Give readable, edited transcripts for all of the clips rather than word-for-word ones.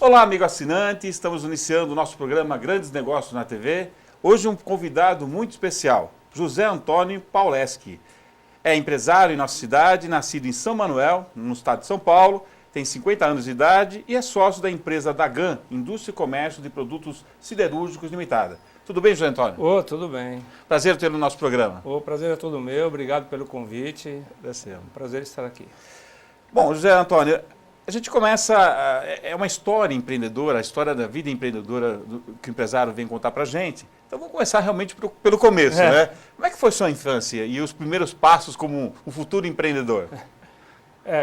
Olá, amigo assinante, estamos iniciando o nosso programa Grandes Negócios na TV. Hoje um convidado muito especial, José Antônio Pauleski. É empresário em nossa cidade, nascido em São Manuel, no estado de São Paulo, tem 50 anos de idade e é sócio da empresa Dagan, Indústria e Comércio de Produtos Siderúrgicos Limitada. Tudo bem, José Antônio? Ô, tudo bem. Prazer tê-lo no nosso programa. O prazer é todo meu, obrigado pelo convite. É um prazer estar aqui. Bom, José Antônio, a gente começa, é uma história empreendedora, a história da vida empreendedora que o empresário vem contar pra gente. Então vamos começar realmente pelo começo, né? Como é que foi sua infância e os primeiros passos como um futuro empreendedor?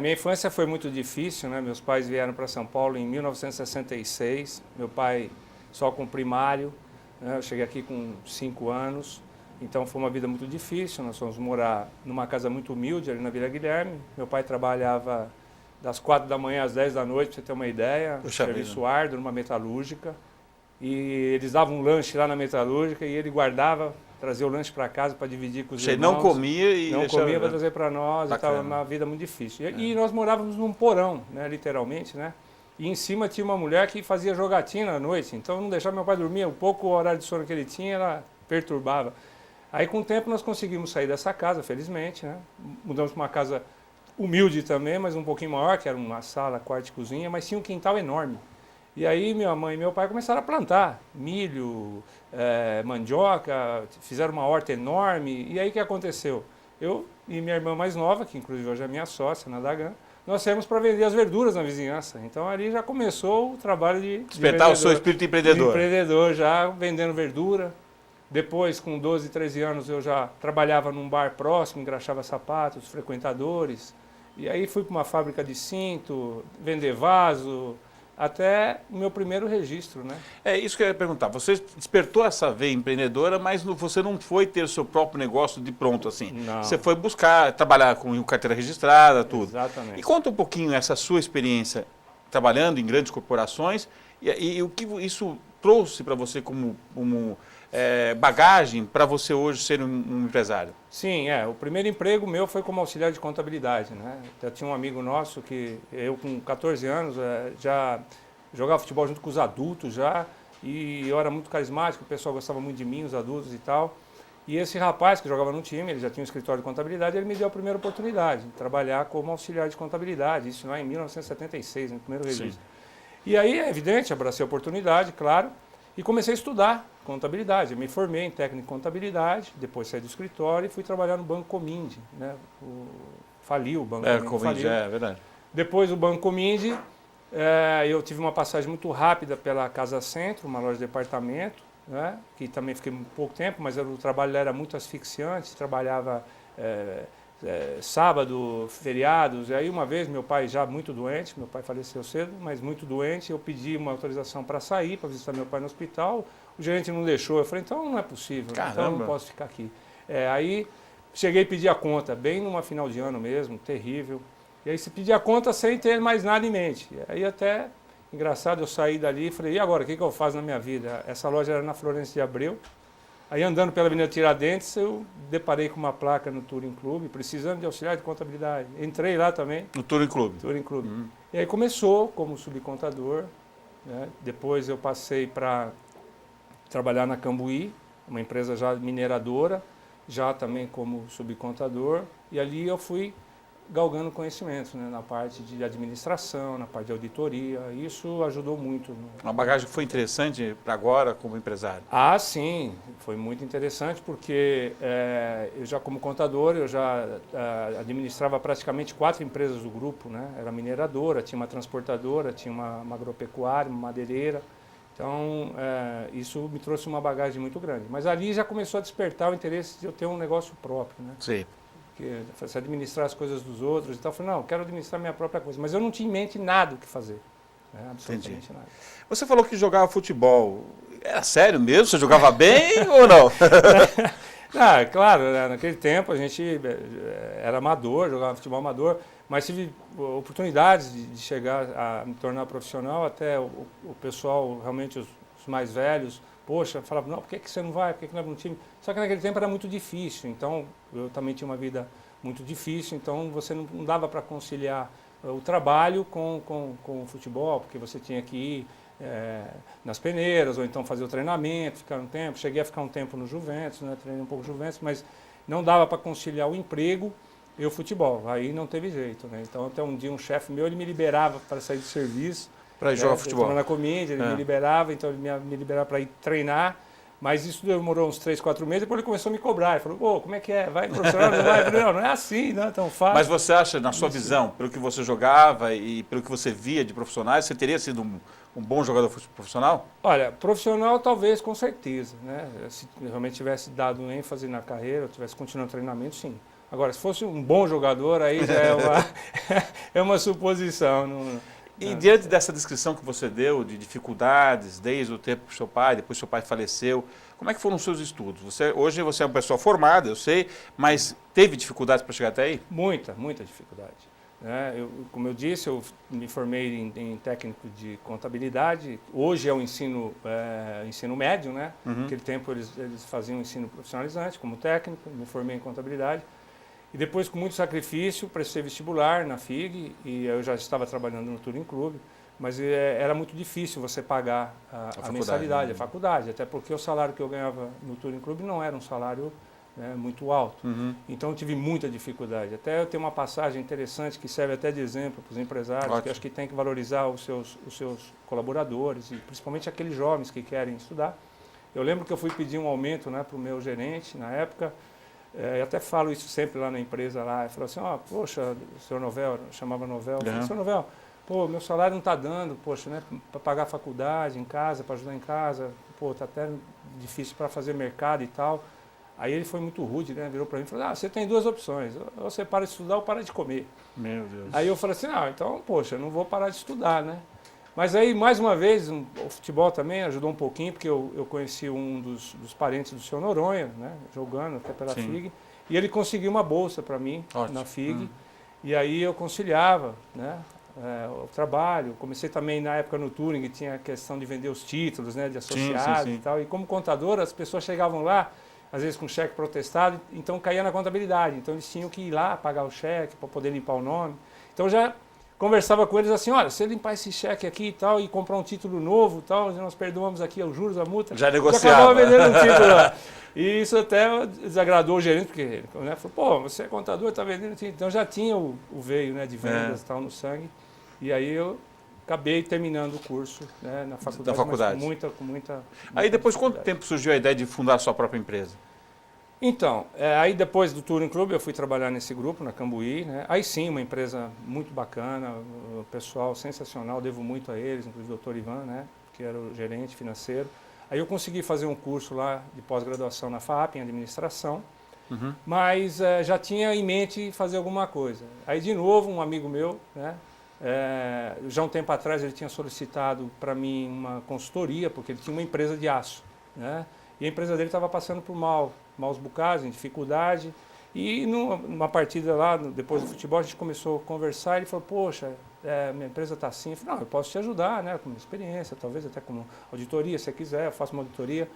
Minha infância foi muito difícil, né? Meus pais vieram para São Paulo em 1966, meu pai só com primário, né? Eu cheguei aqui com 5 anos, então foi uma vida muito difícil, nós fomos morar numa casa muito humilde ali na Vila Guilherme, meu pai trabalhava das 4 da manhã às 10 da noite, para você ter uma ideia, serviço árduo numa metalúrgica, e eles davam um lanche lá na metalúrgica e ele guardava, trazia o lanche para casa para dividir com os irmãos. Não comia e não comia para trazer para nós. Estava uma vida muito difícil. E nós morávamos num porão, né, literalmente, né? E em cima tinha uma mulher que fazia jogatina à noite, então não deixava meu pai dormir, o pouco horário de sono que ele tinha, ela perturbava. Aí com o tempo nós conseguimos sair dessa casa, felizmente, né? Mudamos para uma casa humilde também, mas um pouquinho maior, que era uma sala, quarto e cozinha, mas tinha um quintal enorme. E aí minha mãe e meu pai começaram a plantar milho, mandioca, fizeram uma horta enorme. E aí o que aconteceu? Eu e minha irmã mais nova, que inclusive hoje é minha sócia na Dagan, nós saímos para vender as verduras na vizinhança. Então ali já começou o trabalho de despertar o seu espírito empreendedor. De empreendedor, já vendendo verdura. Depois, com 12, 13 anos, eu já trabalhava num bar próximo, engraxava sapatos, frequentadores. E aí fui para uma fábrica de cinto, vender vaso, até o meu primeiro registro, né? É isso que eu ia perguntar. Você despertou essa veia empreendedora, mas você não foi ter o seu próprio negócio de pronto assim. Não. Você foi buscar, trabalhar com carteira registrada, tudo. Exatamente. E conta um pouquinho essa sua experiência trabalhando em grandes corporações e o que isso trouxe para você como bagagem para você hoje ser um empresário. Sim, o primeiro emprego meu foi como auxiliar de contabilidade, né? Eu tinha um amigo nosso que eu com 14 anos já jogava futebol junto com os adultos já, e eu era muito carismático, o pessoal gostava muito de mim, os adultos e tal. E esse rapaz que jogava no time, ele já tinha um escritório de contabilidade, ele me deu a primeira oportunidade de trabalhar como auxiliar de contabilidade, isso lá em 1976, no primeiro registro. Sim. E aí, é evidente, abracei a oportunidade, claro, e comecei a estudar contabilidade. Eu me formei em técnico de contabilidade, depois saí do escritório e fui trabalhar no Banco Comindi, né? Faliu o Banco Comindi. É verdade. Depois do Banco Comindi, eu tive uma passagem muito rápida pela Casa Centro, uma loja de departamento, né? Que também fiquei um pouco tempo, mas o trabalho era muito asfixiante, trabalhava sábado, feriados, e aí uma vez meu pai já muito doente, meu pai faleceu cedo, mas muito doente, eu pedi uma autorização para sair, para visitar meu pai no hospital, o gerente não deixou, eu falei, então não é possível, então eu não posso ficar aqui. Aí cheguei a pedir a conta, bem numa final de ano mesmo, terrível, e aí se pedir a conta sem ter mais nada em mente, aí até, engraçado, eu saí dali e falei, e agora, o que eu faço na minha vida? Essa loja era na Florêncio de Abreu. Aí andando pela Avenida Tiradentes, eu deparei com uma placa no Touring Club, precisando de auxiliar de contabilidade. Entrei lá também. No Touring Club? Touring Club. E aí começou como subcontador, né? Depois eu passei para trabalhar na Cambuí, uma empresa já mineradora, já também como subcontador. E ali eu fui galgando conhecimentos, né, na parte de administração, na parte de auditoria, isso ajudou muito. Uma bagagem que foi interessante para agora como empresário? Ah, sim, foi muito interessante porque eu já como contador, eu já administrava praticamente 4 empresas do grupo, né? Era mineradora, tinha uma transportadora, tinha uma agropecuária, uma madeireira, então isso me trouxe uma bagagem muito grande. Mas ali já começou a despertar o interesse de eu ter um negócio próprio, né? Sim. Se administrar as coisas dos outros e tal, eu falei, não, eu quero administrar minha própria coisa, mas eu não tinha em mente nada o que fazer, né? Absolutamente nada. Você falou que jogava futebol, era sério mesmo? Você jogava bem ou não? Claro, né? Naquele tempo a gente era amador, jogava futebol amador, mas tive oportunidades de chegar a me tornar profissional, até o pessoal, realmente os mais velhos, poxa, falava, não, por que você não vai, por que não é no time? Só que naquele tempo era muito difícil, então eu também tinha uma vida muito difícil, então você não dava para conciliar o trabalho com o futebol, porque você tinha que ir nas peneiras, ou então fazer o treinamento, ficar um tempo. Cheguei a ficar um tempo no Juventus, né? Treinei um pouco no Juventus, mas não dava para conciliar o emprego e o futebol. Aí não teve jeito, né? Então até um dia um chefe meu, ele me liberava para sair do serviço. Para ir jogar futebol. Na Comídia, ele me liberava, então ele me liberava para ir treinar. Mas isso demorou uns 3, 4 meses, depois ele começou a me cobrar. Ele falou, pô, como é que é? Vai profissional, não vai? Eu falei, não é assim, não é tão fácil. Mas você acha, na sua visão, pelo que você jogava e pelo que você via de profissionais, você teria sido um bom jogador profissional? Olha, profissional talvez, com certeza, né? Se realmente tivesse dado ênfase na carreira, tivesse continuado o treinamento, sim. Agora, se fosse um bom jogador, aí já é uma suposição. E diante dessa descrição que você deu de dificuldades, desde o tempo do seu pai, depois seu pai faleceu, como é que foram os seus estudos? Hoje você é uma pessoa formada, eu sei, mas teve dificuldades para chegar até aí? Muita dificuldade. Né? Como eu disse, eu me formei em técnico de contabilidade. Hoje é o ensino médio, né? Naquele tempo eles faziam ensino profissionalizante como técnico, me formei em contabilidade. E depois, com muito sacrifício, prestei vestibular na FIG e eu já estava trabalhando no Touring Club, mas era muito difícil você pagar a mensalidade, a faculdade, até porque o salário que eu ganhava no Touring Club não era um salário muito alto. Então eu tive muita dificuldade. Até eu tenho uma passagem interessante que serve até de exemplo para os empresários, que eu acho que tem que valorizar os seus colaboradores, e principalmente aqueles jovens que querem estudar. Eu lembro que eu fui pedir um aumento, né, para o meu gerente na época. Eu até falo isso sempre lá na empresa, lá, eu falo assim, poxa, senhor Novel, chamava Novel, eu falei, senhor Novel, pô, meu salário não está dando, poxa, né, para pagar a faculdade em casa, para ajudar em casa, pô, está até difícil para fazer mercado e tal. Aí ele foi muito rude, né, virou para mim e falou, você tem 2 opções, ou você para de estudar ou para de comer. Meu Deus. Aí eu falei assim, então, poxa, eu não vou parar de estudar, né. Mas aí, mais uma vez, o futebol também ajudou um pouquinho, porque eu conheci um dos parentes do senhor Noronha, né, jogando até pela FIG, e ele conseguiu uma bolsa para mim na FIG, e aí eu conciliava, né, o trabalho. Comecei também na época no Touring, tinha a questão de vender os títulos, né, de associado e tal, e como contador as pessoas chegavam lá, às vezes com cheque protestado, então caía na contabilidade, então eles tinham que ir lá pagar o cheque para poder limpar o nome. Então já conversava com eles assim, olha, se eu limpar esse cheque aqui e tal, e comprar um título novo e tal, nós perdoamos aqui os juros, a multa. Já negociava. Já acabava vendendo um título lá. E isso até desagradou o gerente, porque ele, né, falou, pô, você é contador, está vendendo título. Então já tinha o veio, né, de vendas e tal no sangue. E aí eu acabei terminando o curso, né, na faculdade. Mas com muita aí depois, quanto tempo surgiu a ideia de fundar a sua própria empresa? Então, aí depois do Touring Club eu fui trabalhar nesse grupo, na Cambuí, né? Aí sim, uma empresa muito bacana, o pessoal sensacional, devo muito a eles, inclusive o Dr. Ivan, né, que era o gerente financeiro. Aí eu consegui fazer um curso lá de pós-graduação na FAP, em administração, mas já tinha em mente fazer alguma coisa. Aí de novo, um amigo meu, né, já um tempo atrás ele tinha solicitado para mim uma consultoria, porque ele tinha uma empresa de aço, né? E a empresa dele estava passando por maus bocados, em dificuldade. E numa partida lá, depois do futebol, a gente começou a conversar. Ele falou, poxa, minha empresa está assim. Eu falei, não, eu posso te ajudar, né, com minha experiência, talvez até com auditoria, se você quiser, eu faço uma auditoria.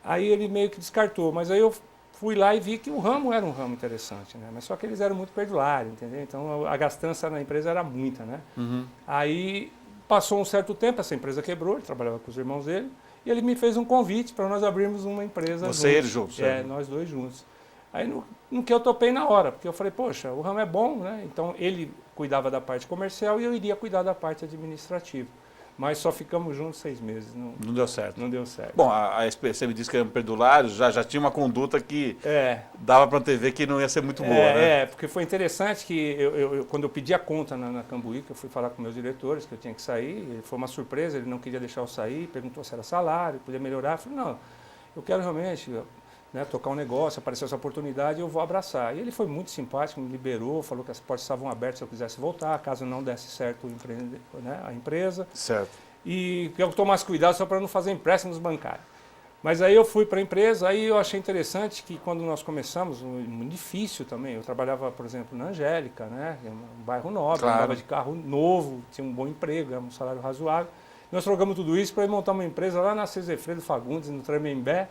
Aí ele meio que descartou, mas aí eu fui lá e vi que o ramo era um ramo interessante, né? Mas só que eles eram muito perdulários, entendeu? Então a gastança na empresa era muita, né? Aí passou um certo tempo, essa empresa quebrou, ele trabalhava com os irmãos dele. E ele me fez um convite para nós abrirmos uma empresa juntos. Você e ele juntos? Nós dois juntos. Aí no que eu topei na hora, porque eu falei, poxa, o ramo é bom, né? Então ele cuidava da parte comercial e eu iria cuidar da parte administrativa. Mas só ficamos juntos 6 meses. Não deu certo. Não deu certo. Bom, a SPC me disse que eram perdulários, já tinha uma conduta que dava para ver que não ia ser muito boa, né? Porque foi interessante que quando eu pedi a conta na Cambuí, que eu fui falar com meus diretores, que eu tinha que sair, foi uma surpresa, ele não queria deixar eu sair, perguntou se era salário, podia melhorar. Eu falei, não, eu quero realmente, né, tocar um negócio, apareceu essa oportunidade, eu vou abraçar. E ele foi muito simpático, me liberou, falou que as portas estavam abertas se eu quisesse voltar, caso não desse certo a empresa. Certo. E que eu tomasse cuidado só para não fazer empréstimos bancários. Mas aí eu fui para a empresa, aí eu achei interessante que quando nós começamos, muito difícil também, eu trabalhava, por exemplo, na Angélica, né, um bairro nobre, andava de carro novo, tinha um bom emprego, um salário razoável. Nós trocamos tudo isso para montar uma empresa lá na Cezefredo Fagundes, no Tremembé,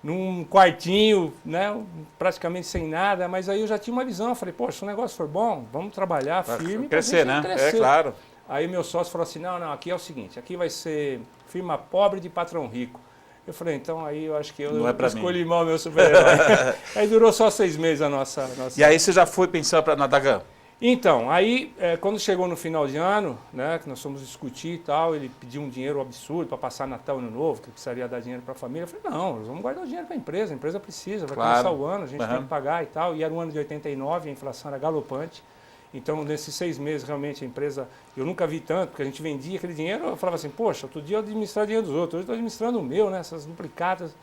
num quartinho, né, praticamente sem nada, mas aí eu já tinha uma visão, eu falei, poxa, se o negócio for bom, vamos trabalhar firme. Crescer, né? Crescer. É claro. Aí meu sócio falou assim, não, aqui é o seguinte, aqui vai ser firma pobre de patrão rico. Eu falei, então aí eu acho que eu escolhi mal meu super-herói. Aí durou só 6 meses a nossa... E aí você já foi pensando na Dagan? Então, aí quando chegou no final de ano, né, que nós fomos discutir e tal, ele pediu um dinheiro absurdo para passar Natal e Ano Novo, que precisaria dar dinheiro para a família. Eu falei, não, nós vamos guardar o dinheiro para a empresa precisa, vai começar o ano, a gente tem que pagar e tal. E era um ano de 89, a inflação era galopante. Então, nesses 6 meses, realmente, a empresa, eu nunca vi tanto, porque a gente vendia aquele dinheiro, eu falava assim, poxa, outro dia eu administrava dinheiro dos outros, hoje eu estou administrando o meu, né, essas duplicadas.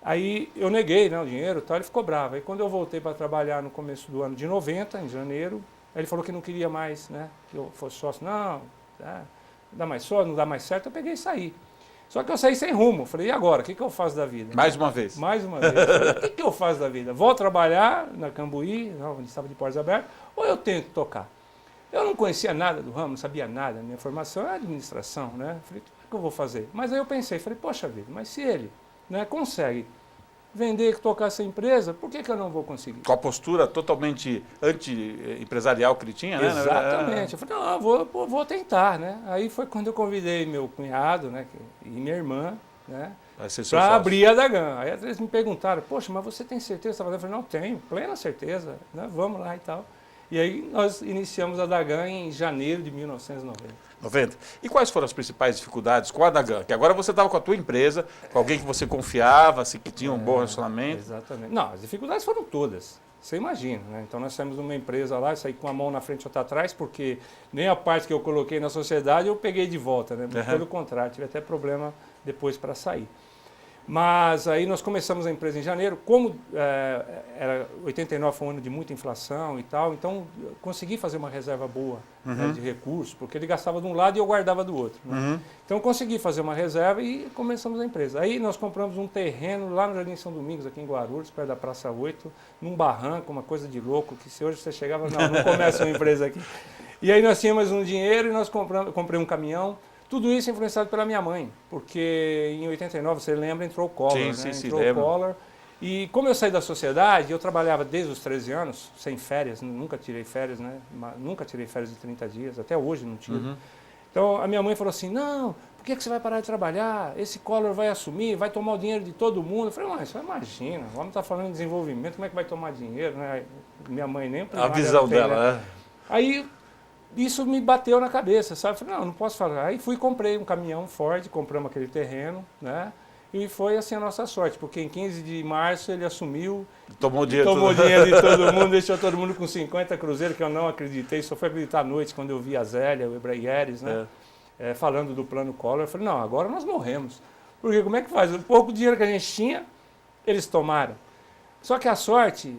Aí eu neguei, né, o dinheiro e tal, ele ficou bravo. Aí quando eu voltei para trabalhar no começo do ano de 90, em janeiro, aí ele falou que não queria mais, né, que eu fosse sócio. Não, não dá mais sócio, não dá mais certo, eu peguei e saí. Só que eu saí sem rumo. Falei, e agora? O que eu faço da vida? Mais uma vez. Mais uma vez. Falei, o que eu faço da vida? Vou trabalhar na Cambuí, onde estava de portas abertas, ou eu tento tocar? Eu não conhecia nada do ramo, não sabia nada. Minha formação é administração, né? Falei, o que eu vou fazer? Mas aí eu pensei, falei, poxa vida, mas se ele, né, consegue vender e tocar essa empresa, por que eu não vou conseguir? Com a postura totalmente anti-empresarial que ele tinha, né? Exatamente. Eu falei, não, vou tentar, né? Aí foi quando eu convidei meu cunhado, né, e minha irmã, né, para abrir a Dagan. Aí eles me perguntaram, poxa, mas você tem certeza? Eu falei, não, tenho, plena certeza, né? Vamos lá e tal. E aí nós iniciamos a Dagan em janeiro de 1990. 90. E quais foram as principais dificuldades com a Dagan? Que agora você estava com a tua empresa, com alguém que você confiava, assim, que tinha um bom relacionamento. Exatamente. Não, as dificuldades foram todas. Você imagina, né? Então nós saímos de uma empresa lá, saí com a mão na frente e outra atrás, porque nem a parte que eu coloquei na sociedade eu peguei de volta, né? Pelo contrário, tive até problema depois para sair. Mas aí nós começamos a empresa em janeiro, como era 89 foi um ano de muita inflação e tal, então consegui fazer uma reserva boa, né, de recursos, porque ele gastava de um lado e eu guardava do outro. Né? Então consegui fazer uma reserva e começamos a empresa. Aí nós compramos um terreno lá no Jardim São Domingos, aqui em Guarulhos, perto da Praça 8, num barranco, uma coisa de louco, que se hoje você chegava, não começa uma empresa aqui. E aí nós tínhamos um dinheiro e nós comprei um caminhão. Tudo isso influenciado pela minha mãe, porque em 89, você lembra, entrou o Collor, sim, né? Sim, entrou o Collor. E como eu saí da sociedade, eu trabalhava desde os 13 anos, sem férias, nunca tirei férias, né? Nunca tirei férias de 30 dias, até hoje não tiro. Então a minha mãe falou assim, não, por que você vai parar de trabalhar? Esse Collor vai assumir, vai tomar o dinheiro de todo mundo. Eu falei, mãe, só imagina, vamos estar falando de desenvolvimento, como é que vai tomar dinheiro? Né? Minha mãe nem... A visão dela, né? Aí... Isso me bateu na cabeça, sabe? Falei, não posso falar. Aí fui e comprei um caminhão Ford, compramos aquele terreno, né? E foi assim a nossa sorte, porque em 15 de março ele assumiu, tomou dinheiro de todo mundo, deixou todo mundo com 50 cruzeiros, que eu não acreditei, só fui acreditar à noite quando eu vi a Zélia, o Ebraieres, né? Falando do plano Collor. Eu falei, não, agora nós morremos. Porque como é que faz? O pouco dinheiro que a gente tinha, eles tomaram. Só que a sorte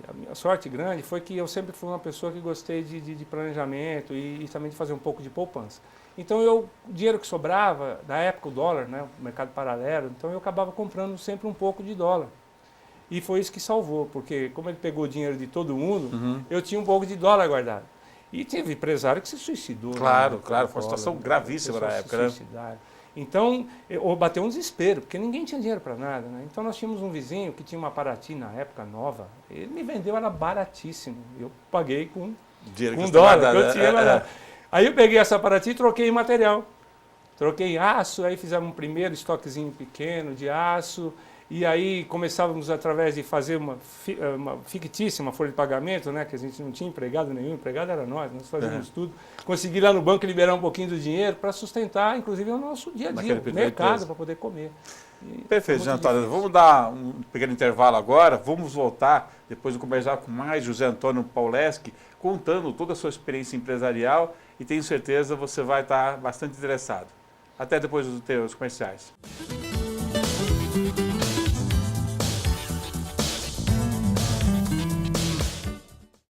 grande foi que eu sempre fui uma pessoa que gostei de planejamento e também de fazer um pouco de poupança. Então o dinheiro que sobrava, na época o dólar, né, o mercado paralelo, então eu acabava comprando sempre um pouco de dólar. E foi isso que salvou, porque como ele pegou o dinheiro de todo mundo, eu tinha um pouco de dólar guardado. E teve empresário que se suicidou. Claro, né, claro, foi uma situação gravíssima na época, né? Então, bateu um desespero, porque ninguém tinha dinheiro para nada, né? Então nós tínhamos um vizinho que tinha uma Paraty na época nova, ele me vendeu, era baratíssimo. Eu paguei com dólar, que eu tinha. Aí eu peguei essa Paraty e troquei em material. Troquei em aço, aí fizemos um primeiro estoquezinho pequeno de aço, e aí começávamos através de fazer uma fictícia folha de pagamento, né, que a gente não tinha empregado nenhum, empregado era nós fazíamos tudo. Consegui lá no banco liberar um pouquinho do dinheiro para sustentar, inclusive, o nosso dia a dia, o mercado, para poder comer. Perfeito, José Antônio. Vamos dar um pequeno intervalo agora, vamos voltar depois de conversar com mais José Antônio Pauleski, contando toda a sua experiência empresarial e tenho certeza você vai estar bastante interessado. Até depois dos comerciais.